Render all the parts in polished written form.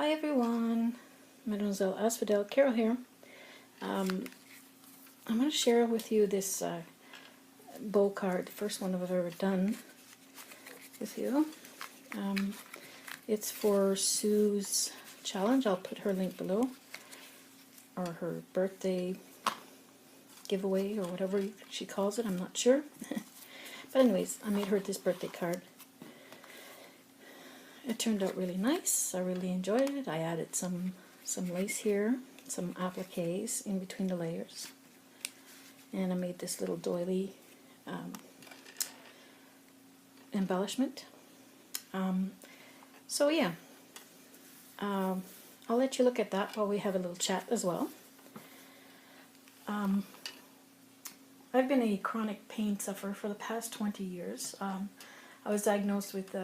Hi everyone, Mademoiselle Asphodel, Carol here. I'm going to share with you this bow card, the first one I've ever done with you. It's for Sue's challenge. I'll put her link below, or her birthday giveaway, or whatever she calls it, I'm not sure. But anyways, I made her this birthday card. It turned out really nice. I really enjoyed it. I added some lace here, some appliques in between the layers, and I made this little doily embellishment. So yeah, I'll let you look at that while we have a little chat as well. I've been a chronic pain sufferer for the past 20 years. I was diagnosed with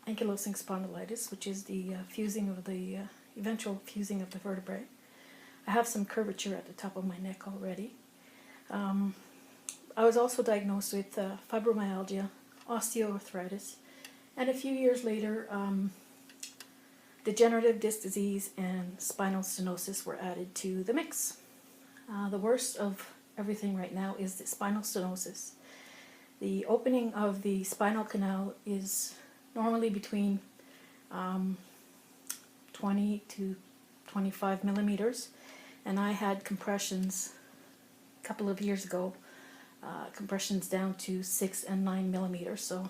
ankylosing spondylitis, which is the eventual fusing of the vertebrae. I have some curvature at the top of my neck already. I was also diagnosed with fibromyalgia, osteoarthritis, and a few years later, degenerative disc disease and spinal stenosis were added to the mix. The worst of everything right now is the spinal stenosis. The opening of the spinal canal is normally between 20 to 25 millimeters, and I had compressions a couple of years ago, compressions down to 6 and 9 millimeters. So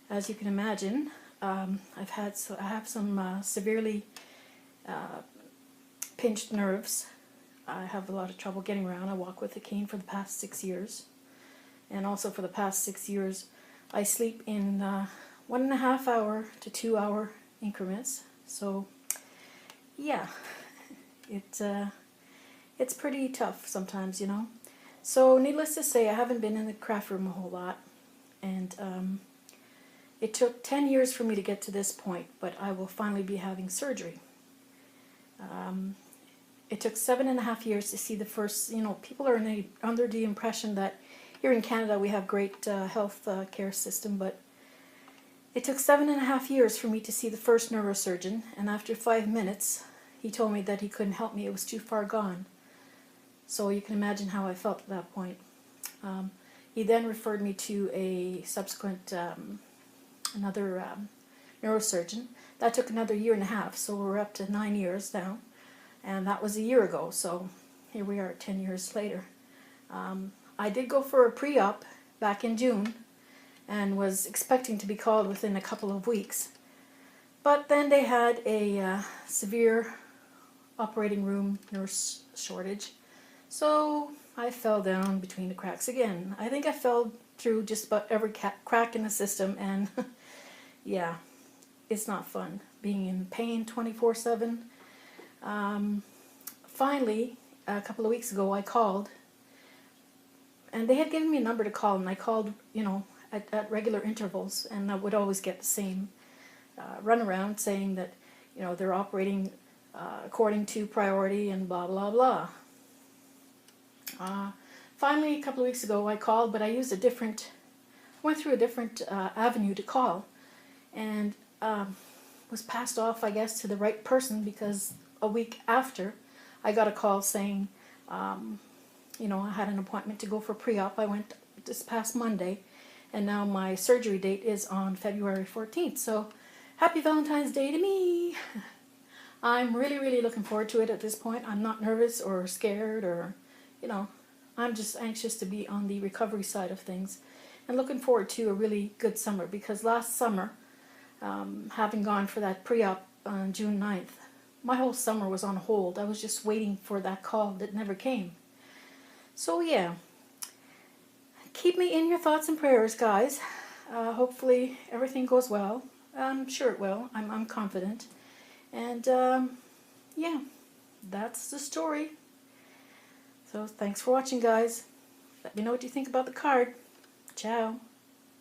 as you can imagine, I have some severely pinched nerves. I have a lot of trouble getting around. I walk with a cane for the past 6 years. And also for the past 6 years, I sleep in 1.5 hour to 2 hour increments. So yeah, it's pretty tough sometimes, you know. So needless to say, I haven't been in the craft room a whole lot. And it took 10 years for me to get to this point, but I will finally be having surgery. It took 7.5 years to see the first, you know, people are under the impression that here in Canada we have great health care system, but it took 7.5 years for me to see the first neurosurgeon, and after 5 minutes he told me that he couldn't help me, it was too far gone. So you can imagine how I felt at that point. He then referred me to a subsequent, another neurosurgeon. That took another 1.5 years, so we're up to 9 years now, and that was a year ago, so here we are 10 years later. I did go for a pre-op back in June and was expecting to be called within a couple of weeks. But then they had a severe operating room nurse shortage. So I fell down between the cracks again. I think I fell through just about every crack in the system, and yeah, it's not fun being in pain 24/7. Finally, a couple of weeks ago, I called. And they had given me a number to call, and I called, you know, at regular intervals, and I would always get the same runaround saying that, you know, they're operating according to priority and blah, blah, blah. Finally, a couple of weeks ago, I called, but I used went through a different avenue to call, and was passed off, I guess, to the right person, because a week after, I got a call saying, you know, I had an appointment to go for pre-op. I went this past Monday, and now my surgery date is on February 14th. So happy Valentine's Day to me. I'm really, really looking forward to it at this point. I'm not nervous or scared, or, you know, I'm just anxious to be on the recovery side of things and looking forward to a really good summer, because last summer, having gone for that pre-op on June 9th, my whole summer was on hold. I was just waiting for that call that never came. So yeah, keep me in your thoughts and prayers, guys. Hopefully everything goes well. I'm sure it will. I'm confident. And yeah, that's the story. So thanks for watching, guys. Let me know what you think about the card. Ciao.